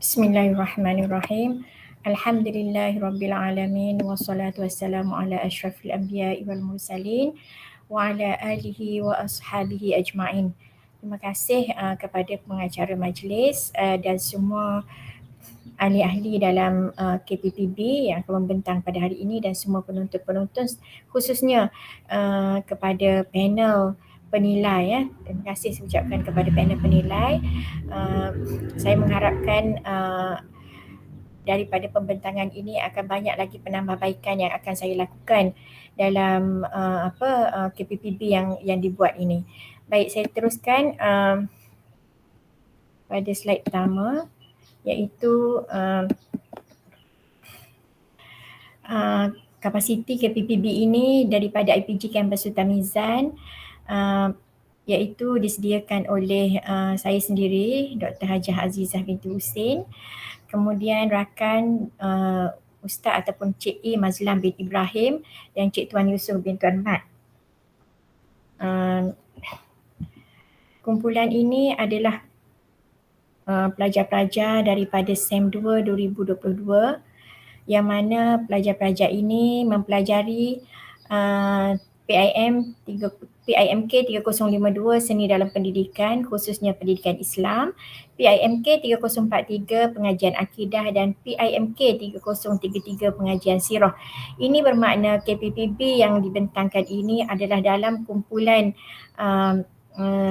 Bismillahirrahmanirrahim. Alhamdulillahirrabbilalamin. Wassalatu wassalamu ala ashrafil anbiya'i wal mursalin wa ala alihi wa ashabihi ajma'in. Terima kasih kepada pengacara majlis dan semua ahli-ahli dalam KPPB yang akan membentang pada hari ini dan semua penonton-penonton, khususnya kepada panel penilai ya. Terima kasih saya ucapkan kepada panel penilai. Saya mengharapkan daripada pembentangan ini akan banyak lagi penambahbaikan yang akan saya lakukan dalam KPPB yang dibuat ini. Baik, saya teruskan pada slide pertama, iaitu kapasiti KPPB ini daripada IPG Kampus Sultan iaitu disediakan oleh saya sendiri, Dr. Hajah Azizah binti Husin, kemudian rakan Ustaz ataupun Cik E. Mazlan bin Ibrahim dan Cik Tuan Yusof bin Tuan Mat. Kumpulan ini adalah pelajar-pelajar daripada SEM 2 2022 yang mana pelajar-pelajar ini mempelajari PIMK 3052 Seni dalam Pendidikan, khususnya Pendidikan Islam, PIMK 3043 Pengajian Akidah dan PIMK 3033 Pengajian Sirah. Ini bermakna KPPB yang dibentangkan ini adalah dalam kumpulan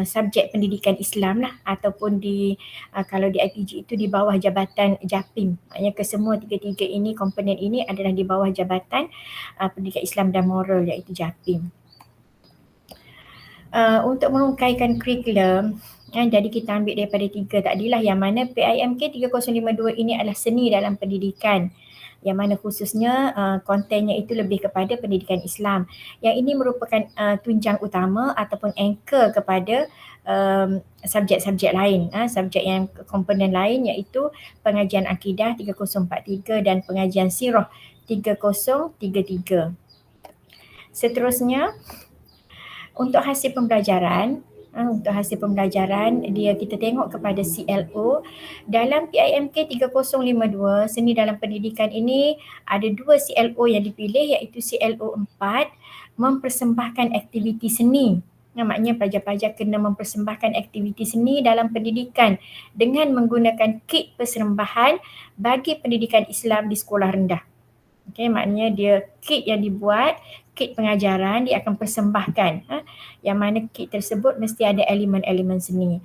subjek pendidikan Islam lah, ataupun kalau di IPG itu di bawah jabatan JAPIM. Maknanya kesemua tiga-tiga ini, komponen ini adalah di bawah jabatan pendidikan Islam dan moral, iaitu JAPIM. Untuk menguraikan kurikulum, jadi kita ambil daripada tiga tadilah, yang mana PIMK 3052 ini adalah seni dalam pendidikan, yang mana khususnya kontennya itu lebih kepada pendidikan Islam. Yang ini merupakan tunjang utama ataupun anchor kepada subjek-subjek lain, subjek yang komponen lain, iaitu pengajian akidah 3043 dan pengajian sirah 3033. Seterusnya, untuk hasil pembelajaran, kita tengok kepada CLO. Dalam PIMK 3052 Seni dalam Pendidikan ini ada dua CLO yang dipilih, iaitu CLO 4 mempersembahkan aktiviti seni. Maknanya pelajar-pelajar kena mempersembahkan aktiviti seni dalam pendidikan dengan menggunakan kit persembahan bagi pendidikan Islam di sekolah rendah. Okey, maknanya dia kit yang dibuat, kit pengajaran, dia akan persembahkan. Yang mana kit tersebut mesti ada elemen-elemen seni.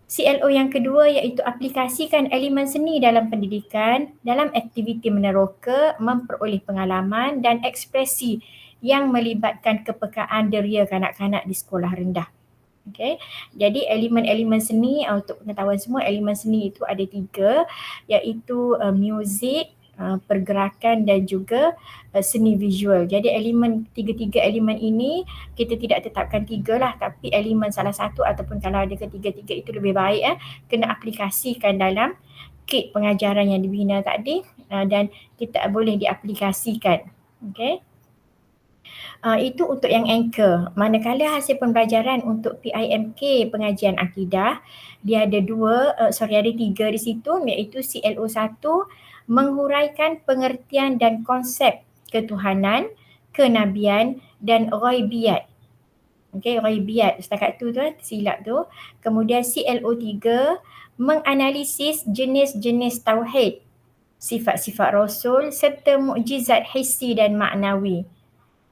CLO yang kedua iaitu aplikasikan elemen seni dalam pendidikan dalam aktiviti meneroka, memperoleh pengalaman dan ekspresi yang melibatkan kepekaan deria kanak-kanak di sekolah rendah. Okay. Jadi elemen-elemen seni, untuk pengetahuan semua, elemen seni itu ada tiga, iaitu muzik, pergerakan dan juga seni visual. Jadi tiga-tiga elemen ini kita tidak tetapkan tiga lah, tapi elemen salah satu ataupun kalau ada ketiga-tiga itu lebih baik kena aplikasikan dalam kit pengajaran yang dibina tadi, dan kita boleh diaplikasikan. Okay. Itu untuk yang anchor. Manakala hasil pembelajaran untuk PIMK pengajian akidah, dia ada ada tiga di situ, iaitu CLO 1 menghuraikan pengertian dan konsep ketuhanan, kenabian dan ghaibiyat. Okey, ghaibiyat setakat tu silap tu. Kemudian CLO 3 menganalisis jenis-jenis tauhid, sifat-sifat rasul serta mukjizat hissi dan maknawi.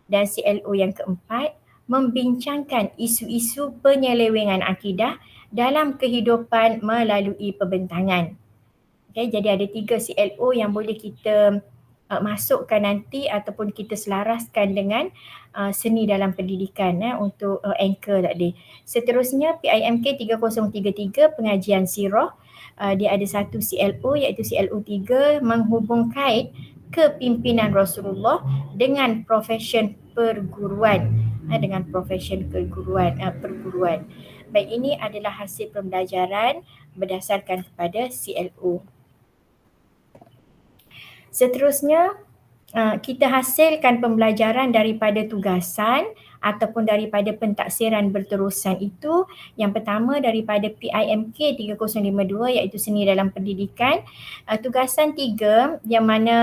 Dan CLO yang keempat membincangkan isu-isu penyelewengan akidah dalam kehidupan melalui perbentangan. Okay, jadi ada 3 CLO yang boleh kita masukkan nanti ataupun kita selaraskan dengan seni dalam pendidikan untuk anchor tadi. Seterusnya PIMK 3033 pengajian sirah, dia ada satu CLO iaitu CLO 3 menghubung kait kepimpinan Rasulullah dengan profesion perguruan. Perguruan. Baik, ini adalah hasil pembelajaran berdasarkan kepada CLO. Seterusnya, kita hasilkan pembelajaran daripada tugasan ataupun daripada pentaksiran berterusan itu, yang pertama daripada PIMK 3052 iaitu seni dalam pendidikan. Tugasan 3 yang mana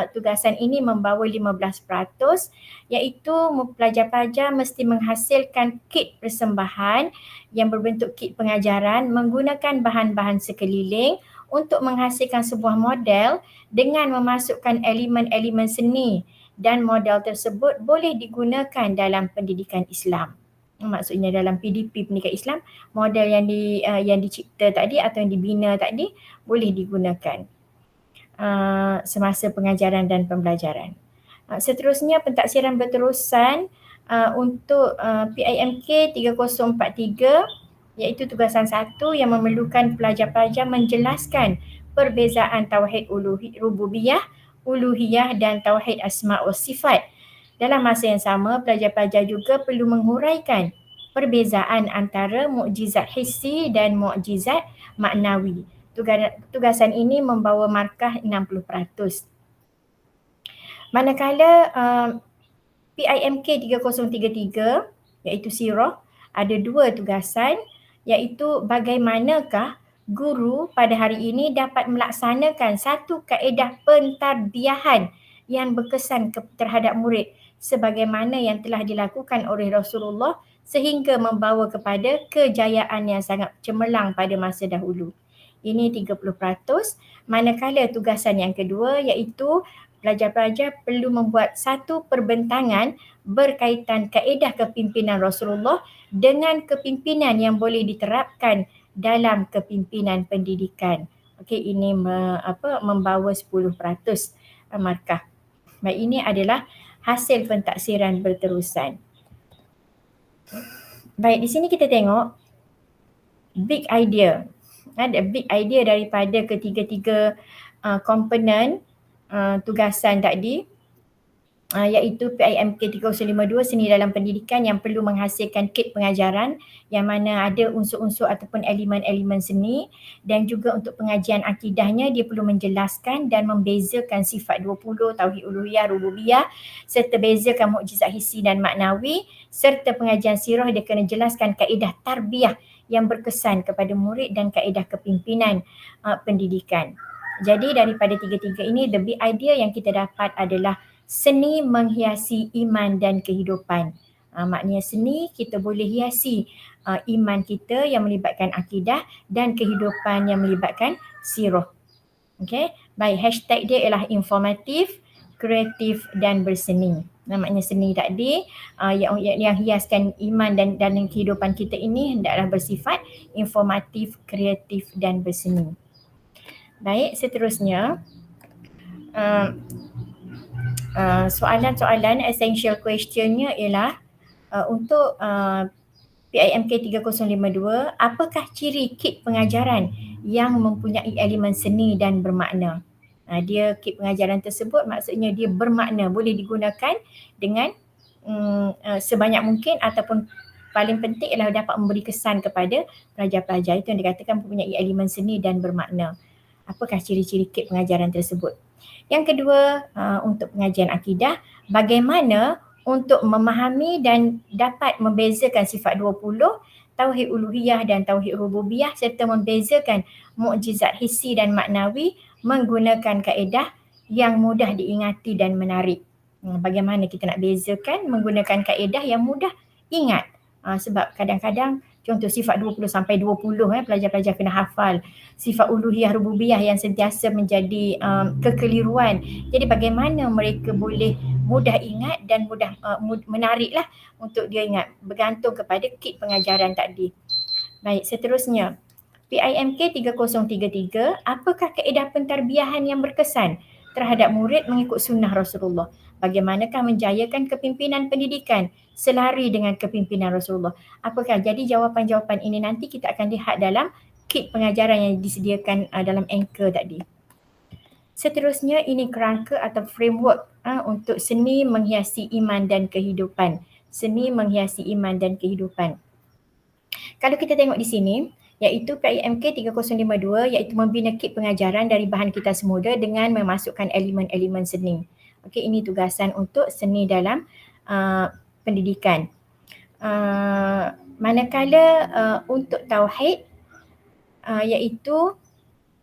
tugasan ini membawa 15%, iaitu pelajar-pelajar mesti menghasilkan kit persembahan yang berbentuk kit pengajaran menggunakan bahan-bahan sekeliling untuk menghasilkan sebuah model dengan memasukkan elemen-elemen seni, dan model tersebut boleh digunakan dalam pendidikan Islam. Maksudnya dalam PDP pendidikan Islam, model yang dicipta tadi atau yang dibina tadi boleh digunakan semasa pengajaran dan pembelajaran. Seterusnya pentaksiran berterusan untuk PIMK 3043 iaitu tugasan 1 yang memerlukan pelajar-pelajar menjelaskan perbezaan tauhid rububiyah, uluhiyah dan tauhid asma' wa sifat. Dalam masa yang sama, pelajar-pelajar juga perlu menguraikan perbezaan antara mukjizat hissi dan mukjizat maknawi. Tugasan ini membawa markah 60%. Manakala PIMK 3033 iaitu sirah, ada 2 tugasan, iaitu bagaimanakah guru pada hari ini dapat melaksanakan satu kaedah pentarbiyahan yang berkesan terhadap murid sebagaimana yang telah dilakukan oleh Rasulullah sehingga membawa kepada kejayaan yang sangat cemerlang pada masa dahulu. Ini 30%. Manakala tugasan yang kedua iaitu pelajar-pelajar perlu membuat satu perbentangan berkaitan kaedah kepimpinan Rasulullah dengan kepimpinan yang boleh diterapkan dalam kepimpinan pendidikan. Okey, ini membawa 10% markah. Baik, ini adalah hasil pentaksiran berterusan. Baik, di sini kita tengok big idea. Ada big idea daripada ketiga-tiga komponen tugasan tadi, iaitu PIMK 3052 seni dalam pendidikan yang perlu menghasilkan kit pengajaran yang mana ada unsur-unsur ataupun elemen-elemen seni, dan juga untuk pengajian akidahnya dia perlu menjelaskan dan membezakan sifat 20, tauhid uluhiyah, rububiyah, serta bezakan mukjizat hissi dan maknawi, serta pengajian sirah dia kena jelaskan kaedah tarbiyah yang berkesan kepada murid dan kaedah kepimpinan pendidikan. Jadi daripada tiga-tiga ini, the big idea yang kita dapat adalah seni menghiasi iman dan kehidupan. Maknanya seni kita boleh hiasi iman kita yang melibatkan akidah dan kehidupan yang melibatkan sirah. Okay, baik, hashtag dia ialah informatif, kreatif dan berseni. Maknanya seni tadi yang hiaskan iman dan kehidupan kita ini hendaklah bersifat informatif, kreatif dan berseni. Baik, seterusnya soalan-soalan essential questionnya ialah untuk PIMK 3052, apakah ciri kit pengajaran yang mempunyai elemen seni dan bermakna? Dia kit pengajaran tersebut maksudnya dia bermakna, boleh digunakan dengan sebanyak mungkin, ataupun paling penting ialah dapat memberi kesan kepada pelajar-pelajar. Itu yang dikatakan mempunyai elemen seni dan bermakna. Apakah ciri-ciri kit pengajaran tersebut? Yang kedua, untuk pengajian akidah, bagaimana untuk memahami dan dapat membezakan sifat 20, tauhid uluhiyah dan tauhid rububiyah, serta membezakan mukjizat hissi dan maknawi menggunakan kaedah yang mudah diingati dan menarik. Bagaimana kita nak bezakan menggunakan kaedah yang mudah ingat? Sebab kadang-kadang contoh sifat 20 sampai 20 pelajar-pelajar kena hafal. Sifat uluhiyah rububiyah yang sentiasa menjadi kekeliruan. Jadi bagaimana mereka boleh mudah ingat dan mudah menariklah untuk dia ingat, bergantung kepada kit pengajaran tadi. Baik, seterusnya PIMK 3033, apakah kaedah pentarbiyahan yang berkesan terhadap murid mengikut sunnah Rasulullah? Bagaimanakah menjayakan kepimpinan pendidikan selari dengan kepimpinan Rasulullah? Apakah? Jadi jawapan-jawapan ini nanti kita akan lihat dalam kit pengajaran yang disediakan dalam anchor tadi. Seterusnya ini kerangka atau framework untuk seni menghiasi iman dan kehidupan. Seni menghiasi iman dan kehidupan. Kalau kita tengok di sini, iaitu PIMK 3052 iaitu membina kit pengajaran dari bahan kitab semuda dengan memasukkan elemen-elemen seni. Okey, ini tugasan untuk seni dalam pendidikan. Manakala untuk tauhid iaitu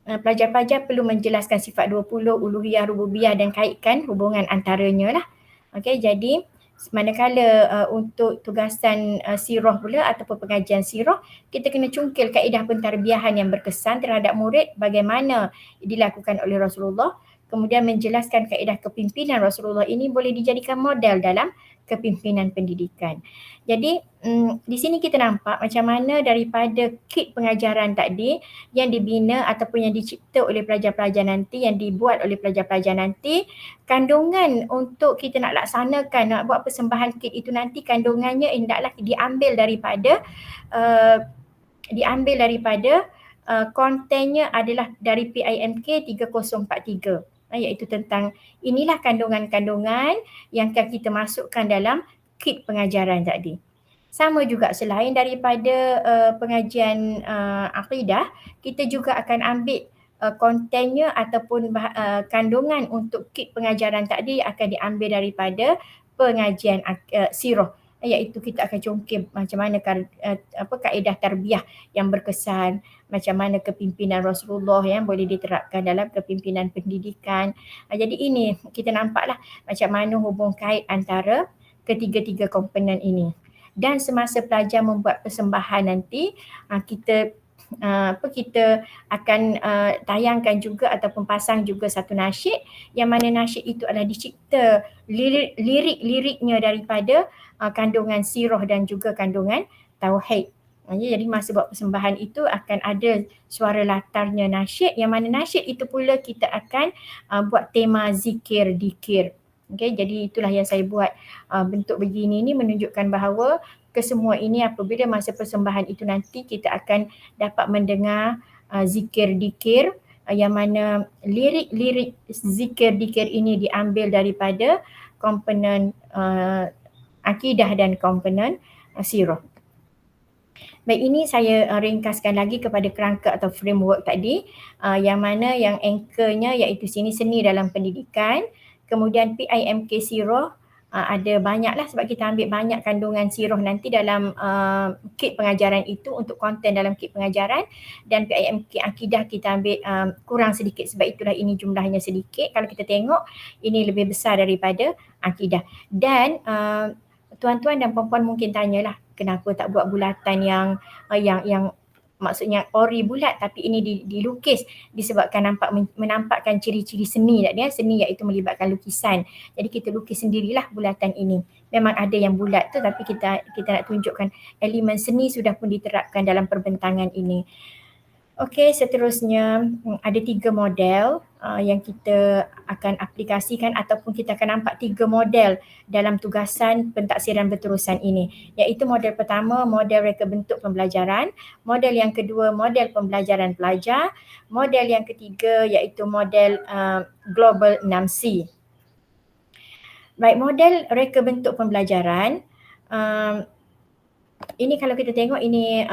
pelajar-pelajar perlu menjelaskan sifat 20, uluhiyah, rububiyah dan kaitkan hubungan antaranya lah. Okey, jadi manakala untuk tugasan sirah pula ataupun pengajian sirah, kita kena cungkil kaedah pentarbiahan yang berkesan terhadap murid bagaimana dilakukan oleh Rasulullah, kemudian menjelaskan kaedah kepimpinan Rasulullah ini boleh dijadikan model dalam kepimpinan pendidikan. Jadi di sini kita nampak macam mana daripada kit pengajaran tadi yang dibina ataupun yang dicipta oleh pelajar-pelajar nanti, yang dibuat oleh pelajar-pelajar nanti, kandungan untuk kita nak laksanakan, nak buat persembahan kit itu nanti kandungannya hendaklah diambil daripada kontennya adalah dari PIMK 3043, iaitu tentang inilah kandungan-kandungan yang akan kita masukkan dalam kit pengajaran tadi. Sama juga selain daripada pengajian akidah, kita juga akan ambil kontennya ataupun kandungan untuk kit pengajaran tadi akan diambil daripada pengajian sirah, iaitu kita akan congkil macam mana kaedah tarbiyah yang berkesan, macam mana kepimpinan Rasulullah yang boleh diterapkan dalam kepimpinan pendidikan. Jadi ini kita nampaklah macam mana hubung kait antara ketiga-tiga komponen ini. Dan semasa pelajar membuat persembahan nanti, kita akan tayangkan juga ataupun pasang juga satu nasyid, yang mana nasyid itu adalah dicipta lirik-liriknya daripada kandungan sirah dan juga kandungan tauhid. Jadi masa buat persembahan itu akan ada suara latarnya nasyid, yang mana nasyid itu pula kita akan buat tema zikir, dikir. Okay, jadi itulah yang saya buat bentuk begini ni menunjukkan bahawa kesemua ini apabila masa persembahan itu nanti kita akan dapat mendengar zikir-dikir yang mana lirik-lirik zikir-dikir ini diambil daripada komponen akidah dan komponen sirah. Baik, ini saya ringkaskan lagi kepada kerangka atau framework tadi, yang mana yang anchornya iaitu seni dalam pendidikan. Kemudian PIMK sirah ada banyaklah sebab kita ambil banyak kandungan sirah nanti dalam kit pengajaran itu untuk konten dalam kit pengajaran, dan PIMK akidah kita ambil kurang sedikit sebab itulah ini jumlahnya sedikit. Kalau kita tengok ini lebih besar daripada akidah. Dan tuan-tuan dan puan-puan mungkin tanyalah kenapa tak buat bulatan yang maksudnya ori bulat, tapi ini dilukis disebabkan menampakkan ciri-ciri seni tak dia. Seni iaitu melibatkan lukisan. Jadi kita lukis sendirilah bulatan ini. Memang ada yang bulat tu, tapi kita nak tunjukkan elemen seni sudah pun diterapkan dalam perbentangan ini. Okey, seterusnya ada 3 model yang kita akan aplikasikan ataupun kita akan nampak 3 model dalam tugasan pentaksiran berterusan ini, iaitu model pertama model reka bentuk pembelajaran, model yang kedua model pembelajaran pelajar, model yang ketiga iaitu model global 6C. Baik, model reka bentuk pembelajaran ini kalau kita tengok ini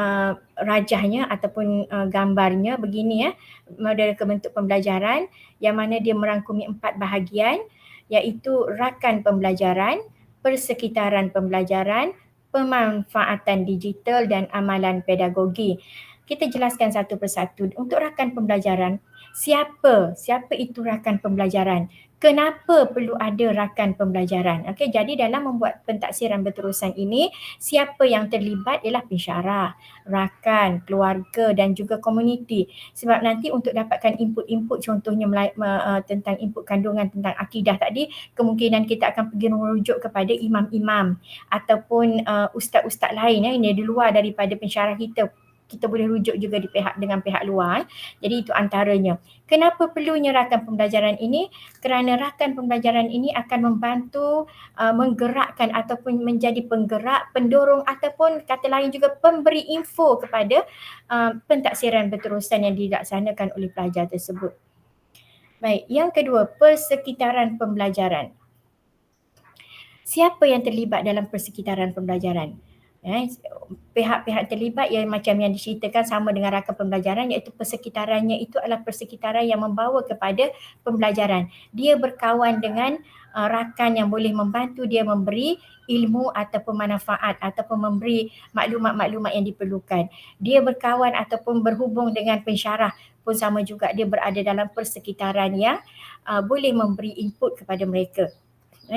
rajahnya ataupun gambarnya begini ya, model reka bentuk pembelajaran yang mana dia merangkumi 4 bahagian, iaitu rakan pembelajaran, persekitaran pembelajaran, pemanfaatan digital dan amalan pedagogi. Kita jelaskan satu persatu. Untuk rakan pembelajaran, siapa itu rakan pembelajaran? Kenapa perlu ada rakan pembelajaran? Okey, jadi dalam membuat pentaksiran berterusan ini, siapa yang terlibat ialah pensyarah, rakan, keluarga dan juga komuniti. Sebab nanti untuk dapatkan input-input contohnya tentang input kandungan tentang akidah tadi, kemungkinan kita akan pergi merujuk kepada imam-imam ataupun ustaz-ustaz lain yang di luar daripada pensyarah kita. Kita boleh rujuk juga dengan pihak luar. Jadi itu antaranya. Kenapa perlunya rakan pembelajaran ini? Kerana rakan pembelajaran ini akan membantu menggerakkan ataupun menjadi penggerak, pendorong ataupun kata lain juga pemberi info kepada pentaksiran berterusan yang dilaksanakan oleh pelajar tersebut. Baik, yang kedua, persekitaran pembelajaran. Siapa yang terlibat dalam persekitaran pembelajaran? Pihak-pihak terlibat yang macam yang diceritakan sama dengan rakan pembelajaran, iaitu persekitarannya itu adalah persekitaran yang membawa kepada pembelajaran. Dia berkawan dengan rakan yang boleh membantu dia memberi ilmu ataupun manfaat ataupun memberi maklumat-maklumat yang diperlukan. Dia berkawan ataupun berhubung dengan pensyarah pun sama juga, dia berada dalam persekitaran yang boleh memberi input kepada mereka.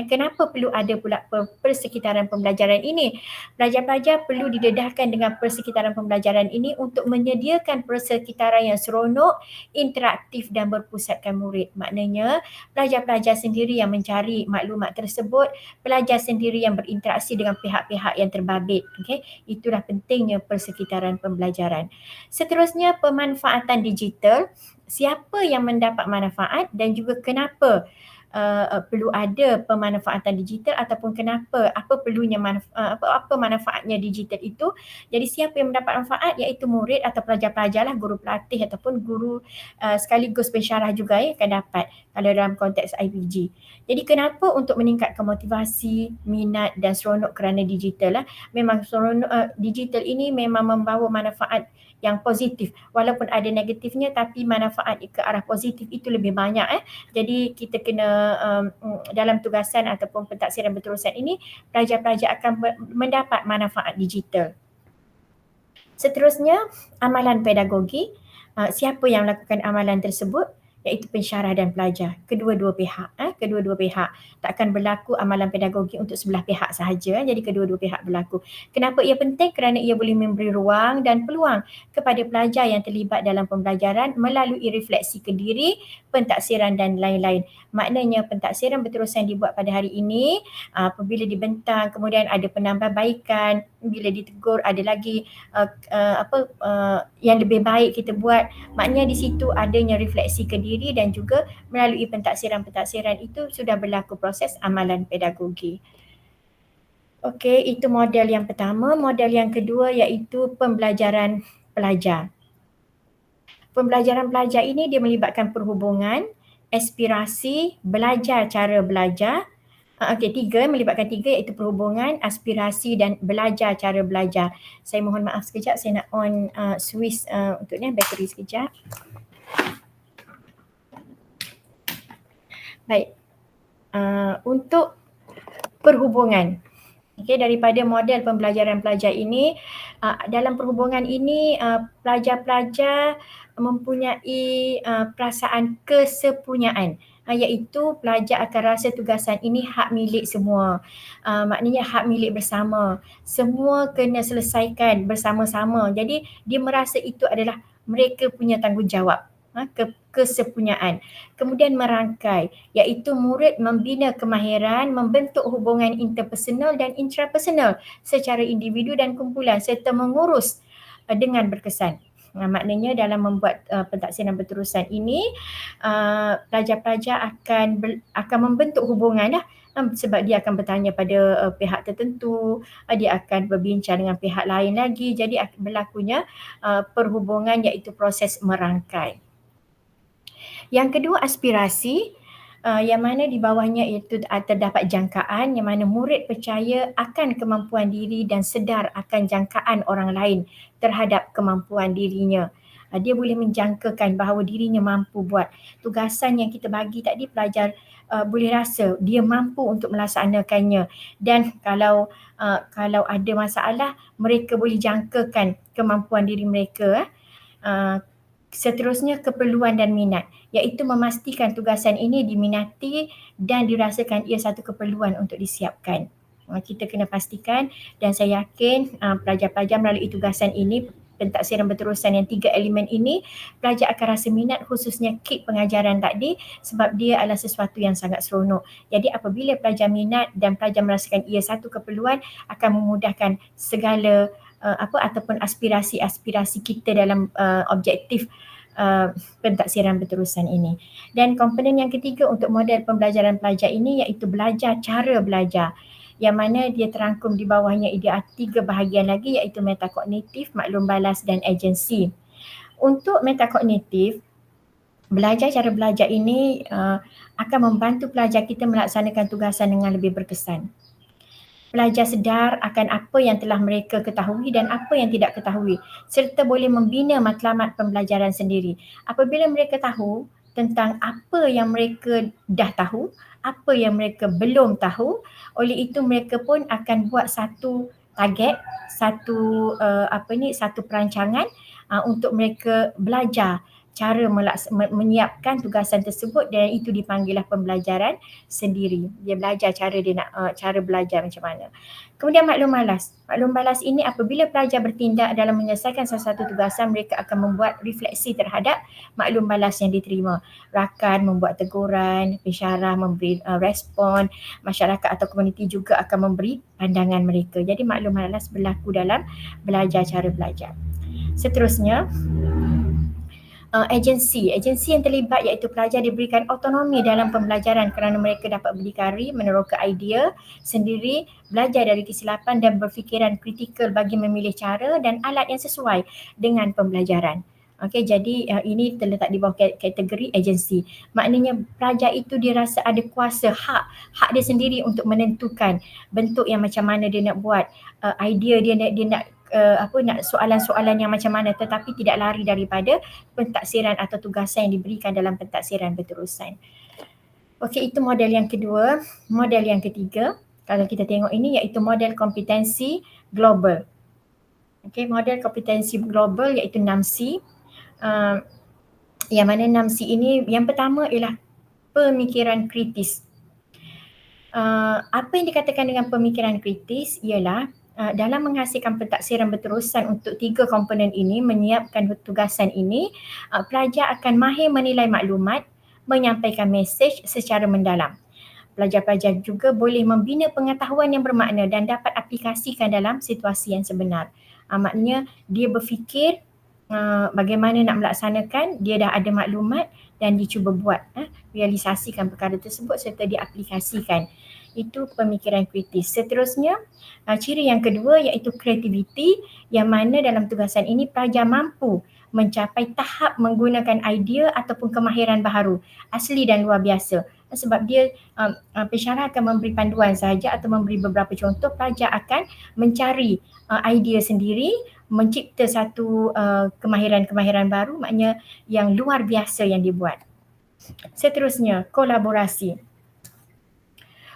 Kenapa perlu ada pula persekitaran pembelajaran ini? Pelajar-pelajar perlu didedahkan dengan persekitaran pembelajaran ini untuk menyediakan persekitaran yang seronok, interaktif dan berpusatkan murid. Maknanya pelajar-pelajar sendiri yang mencari maklumat tersebut, pelajar sendiri yang berinteraksi dengan pihak-pihak yang terbabit. Okay? Itulah pentingnya persekitaran pembelajaran. Seterusnya, pemanfaatan digital. Siapa yang mendapat manfaat dan juga kenapa perlu ada pemanfaatan digital ataupun kenapa, apa perlunya apa manfaatnya digital itu. Jadi siapa yang mendapat manfaat, iaitu murid atau pelajar-pelajar lah, guru pelatih ataupun guru sekaligus pensyarah juga akan dapat kalau dalam konteks IPG. Jadi kenapa? Untuk meningkatkan motivasi, minat dan seronok kerana digital lah. Memang seronok digital ini memang membawa manfaat yang positif, walaupun ada negatifnya tapi manfaat ke arah positif itu lebih banyak. Jadi kita kena dalam tugasan ataupun pentaksiran berterusan ini, pelajar-pelajar akan mendapat manfaat digital. Seterusnya, amalan pedagogi. Siapa yang melakukan amalan tersebut? Iaitu pensyarah dan pelajar, kedua-dua pihak. Kedua-dua pihak. Takkan berlaku amalan pedagogi untuk sebelah pihak sahaja, jadi kedua-dua pihak berlaku. Kenapa ia penting? Kerana ia boleh memberi ruang dan peluang kepada pelajar yang terlibat dalam pembelajaran melalui refleksi ke diri, pentaksiran dan lain-lain. Maknanya pentaksiran berterusan dibuat pada hari ini, apabila dibentang, kemudian ada penambahbaikan, bila ditegur ada lagi yang lebih baik kita buat. Maknanya di situ adanya refleksi ke diri dan juga melalui pentaksiran-pentaksiran itu sudah berlaku proses amalan pedagogi. Okey, itu model yang pertama. Model yang kedua iaitu pembelajaran pelajar. Pembelajaran pelajar ini dia melibatkan perhubungan, aspirasi, belajar cara belajar. Melibatkan tiga, iaitu perhubungan, aspirasi dan belajar cara belajar. Saya mohon maaf sekejap, saya nak on switch untuk ni bateri sekejap. Baik, untuk perhubungan. Okay, daripada model pembelajaran pelajar ini, dalam perhubungan ini pelajar-pelajar mempunyai perasaan kesepunyaan, iaitu pelajar akan rasa tugasan ini hak milik semua. Maknanya hak milik bersama. Semua kena selesaikan bersama-sama. Jadi dia merasa itu adalah mereka punya tanggungjawab. Kesepunyaan. Kemudian merangkai, iaitu murid membina kemahiran, membentuk hubungan interpersonal dan intrapersonal secara individu dan kumpulan serta mengurus dengan berkesan. Maknanya dalam membuat pentaksiran berterusan ini, pelajar-pelajar akan membentuk hubungan lah, sebab dia akan bertanya pada pihak tertentu, dia akan berbincang dengan pihak lain lagi. Jadi berlakunya perhubungan, iaitu proses merangkai. Yang kedua, aspirasi, yang mana di bawahnya itu terdapat jangkaan, yang mana murid percaya akan kemampuan diri dan sedar akan jangkaan orang lain terhadap kemampuan dirinya. Dia boleh menjangkakan bahawa dirinya mampu buat tugasan yang kita bagi tadi. Pelajar boleh rasa dia mampu untuk melaksanakannya, dan kalau ada masalah, mereka boleh jangkakan kemampuan diri mereka. Seterusnya, keperluan dan minat, iaitu memastikan tugasan ini diminati dan dirasakan ia satu keperluan untuk disiapkan. Kita kena pastikan, dan saya yakin pelajar-pelajar melalui tugasan ini, pentaksiran berterusan yang 3 elemen ini, pelajar akan rasa minat, khususnya kit pengajaran tadi, sebab dia adalah sesuatu yang sangat seronok. Jadi apabila pelajar minat dan pelajar merasakan ia satu keperluan, akan memudahkan segala ataupun aspirasi-aspirasi kita dalam objektif pentaksiran berterusan ini. Dan komponen yang ketiga untuk model pembelajaran pelajar ini, iaitu belajar cara belajar, yang mana dia terangkum di bawahnya ada 3 bahagian lagi, iaitu metakognitif, maklum balas dan agensi. Untuk metakognitif, belajar cara belajar ini akan membantu pelajar kita melaksanakan tugasan dengan lebih berkesan. Pelajar sedar akan apa yang telah mereka ketahui dan apa yang tidak ketahui, serta boleh membina matlamat pembelajaran sendiri. Apabila mereka tahu tentang apa yang mereka dah tahu, apa yang mereka belum tahu, oleh itu mereka pun akan buat satu target, satu perancangan untuk mereka belajar cara menyiapkan tugasan tersebut, dan itu dipanggillah pembelajaran sendiri. Dia belajar cara belajar macam mana. Kemudian maklum balas. Maklum balas ini apabila pelajar bertindak dalam menyelesaikan sesuatu tugasan, mereka akan membuat refleksi terhadap maklum balas yang diterima. Rakan membuat teguran, pensyarah memberi respon, masyarakat atau komuniti juga akan memberi pandangan mereka. Jadi maklum balas berlaku dalam belajar cara belajar. Seterusnya, agensi yang terlibat iaitu pelajar diberikan autonomi dalam pembelajaran kerana mereka dapat berdikari, meneroka idea sendiri, belajar dari kesilapan dan berfikiran kritikal bagi memilih cara dan alat yang sesuai dengan pembelajaran. Okey, jadi ini terletak di bawah kategori agensi. Maknanya pelajar itu dia rasa ada kuasa, hak dia sendiri untuk menentukan bentuk yang macam mana dia nak buat, idea dia nak nak soalan-soalan yang macam mana, tetapi tidak lari daripada pentaksiran atau tugasan yang diberikan dalam pentaksiran berterusan. Okey, itu model yang kedua. Model yang ketiga, kalau kita tengok ini, iaitu model kompetensi global. Okey, model kompetensi global iaitu 6C. Yang mana 6C ini, yang pertama ialah pemikiran kritis. Apa yang dikatakan dengan pemikiran kritis ialah dalam menghasilkan pentaksiran berterusan untuk 3 komponen ini, menyiapkan tugasan ini, pelajar akan mahir menilai maklumat, menyampaikan mesej secara mendalam. Pelajar-pelajar juga boleh membina pengetahuan yang bermakna dan dapat aplikasikan dalam situasi yang sebenar. Maknanya dia berfikir bagaimana nak melaksanakan, dia dah ada maklumat dan dia cuba buat, realisasikan perkara tersebut serta diaplikasikan. Itu pemikiran kritis. Seterusnya, ciri yang kedua iaitu kreativiti, yang mana dalam tugasan ini pelajar mampu mencapai tahap menggunakan idea ataupun kemahiran baharu, asli dan luar biasa. Sebab dia, pensyarah akan memberi panduan sahaja atau memberi beberapa contoh, pelajar akan mencari idea sendiri, mencipta satu kemahiran-kemahiran baru, maknanya yang luar biasa yang dibuat. Seterusnya, kolaborasi.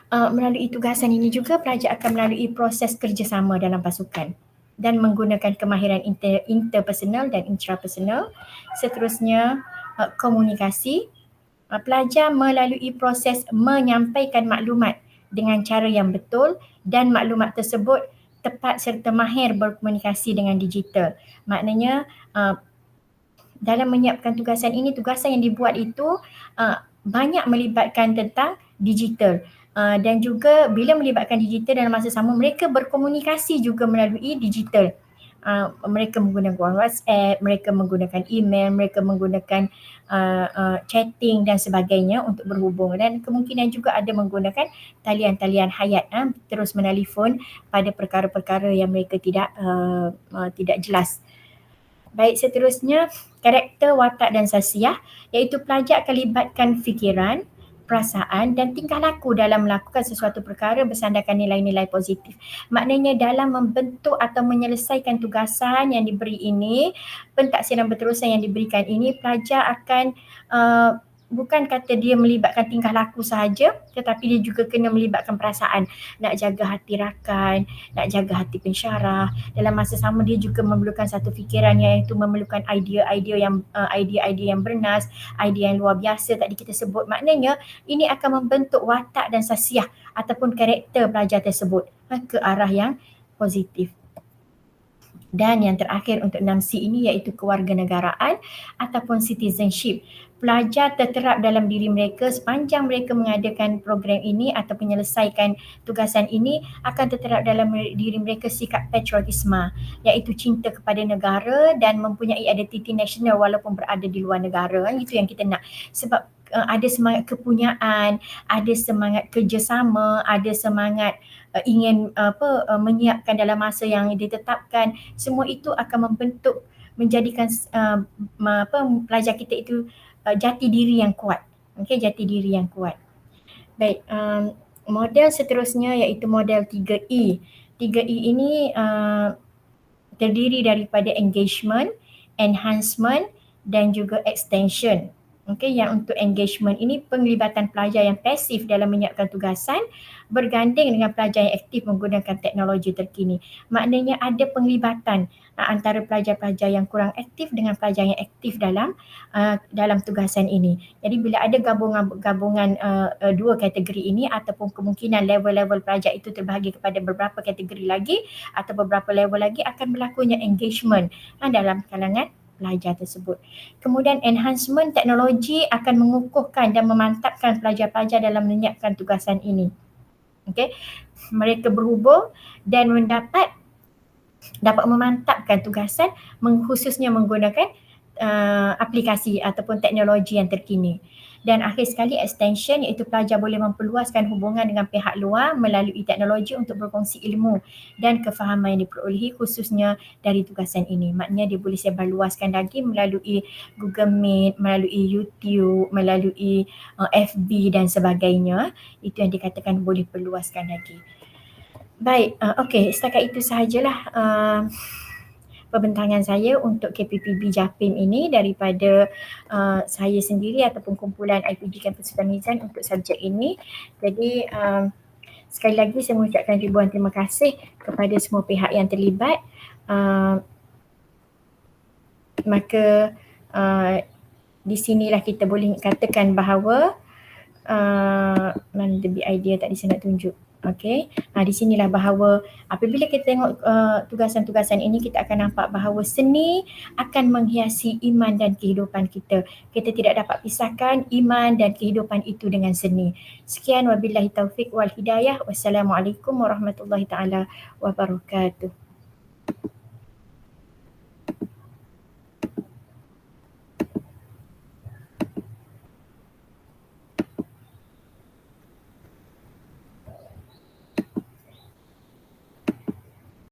Melalui tugasan ini juga pelajar akan melalui proses kerjasama dalam pasukan dan menggunakan kemahiran interpersonal dan intrapersonal. Seterusnya, komunikasi. Pelajar melalui proses menyampaikan maklumat dengan cara yang betul dan maklumat tersebut tepat serta mahir berkomunikasi dengan digital. Maknanya dalam menyiapkan tugasan ini, tugasan yang dibuat itu banyak melibatkan tentang digital. Dan juga bila melibatkan digital dalam masa sama, mereka berkomunikasi juga melalui digital. Mereka menggunakan WhatsApp, mereka menggunakan email, mereka menggunakan chatting dan sebagainya untuk berhubung, dan kemungkinan juga ada menggunakan talian-talian hayat, terus menelefon pada perkara-perkara yang mereka tidak jelas. Baik, seterusnya karakter, watak dan sasiah, iaitu pelajar akan libatkan fikiran, perasaan dan tingkah laku dalam melakukan sesuatu perkara bersandarkan nilai-nilai positif. Maknanya dalam membentuk atau menyelesaikan tugasan yang diberi ini, pentaksiran berterusan yang diberikan ini, pelajar akan bukan kata dia melibatkan tingkah laku sahaja, tetapi dia juga kena melibatkan perasaan. Nak jaga hati rakan, nak jaga hati pensyarah. Dalam masa sama dia juga memerlukan satu fikiran, iaitu memerlukan idea-idea yang bernas, idea yang luar biasa tadi kita sebut. Maknanya ini akan membentuk watak dan sasiah ataupun karakter pelajar tersebut ke arah yang positif. Dan yang terakhir untuk 6C ini iaitu kewarganegaraan ataupun citizenship. Pelajar terterap dalam diri mereka sepanjang mereka mengadakan program ini atau menyelesaikan tugasan ini, akan terterap dalam diri mereka sikap patriotisme, iaitu cinta kepada negara dan mempunyai identiti nasional walaupun berada di luar negara. Itu yang kita nak. Sebab ada semangat kepunyaan, ada semangat kerjasama, ada semangat ingin menyiapkan dalam masa yang ditetapkan. Semua itu akan menjadikan pelajar kita itu jati diri yang kuat. Okey, jati diri yang kuat. Baik, Model seterusnya iaitu model 3E. 3E ini terdiri daripada engagement, enhancement dan juga extension. Okey, yang untuk engagement ini penglibatan pelajar yang pasif dalam menyiapkan tugasan berganding dengan pelajar yang aktif menggunakan teknologi terkini. Maknanya ada penglibatan antara pelajar-pelajar yang kurang aktif dengan pelajar yang aktif dalam tugasan ini. Jadi bila ada gabungan dua kategori ini ataupun kemungkinan level-level pelajar itu terbahagi kepada beberapa kategori lagi atau beberapa level lagi, akan berlakunya engagement dalam kalangan pelajar tersebut. Kemudian enhancement teknologi akan mengukuhkan dan memantapkan pelajar-pelajar dalam menyiapkan tugasan ini. Okey, mereka berhubung dan dapat memantapkan tugasan khususnya menggunakan aplikasi ataupun teknologi yang terkini. Dan akhir sekali extension, iaitu pelajar boleh memperluaskan hubungan dengan pihak luar melalui teknologi untuk berkongsi ilmu dan kefahaman yang diperolehi khususnya dari tugasan ini. Maknanya dia boleh sebarluaskan lagi melalui Google Meet, melalui YouTube, melalui FB dan sebagainya. Itu yang dikatakan boleh perluaskan lagi. Baik, okey, setakat itu sahajalah pembentangan saya untuk KPPB Japim ini daripada saya sendiri ataupun kumpulan IPD Kampus Sultan Mizan untuk subjek ini. Jadi sekali lagi saya mengucapkan ribuan terima kasih kepada semua pihak yang terlibat. Maka di sinilah kita boleh katakan bahawa mana lebih idea tak di sini nak tunjuk. Okey, di sinilah bahawa apabila kita tengok tugasan-tugasan ini, kita akan nampak bahawa seni akan menghiasi iman dan kehidupan kita. Kita tidak dapat pisahkan iman dan kehidupan itu dengan seni. Sekian, wabillahi taufik wal hidayah. Wassalamualaikum warahmatullahi taala wabarakatuh.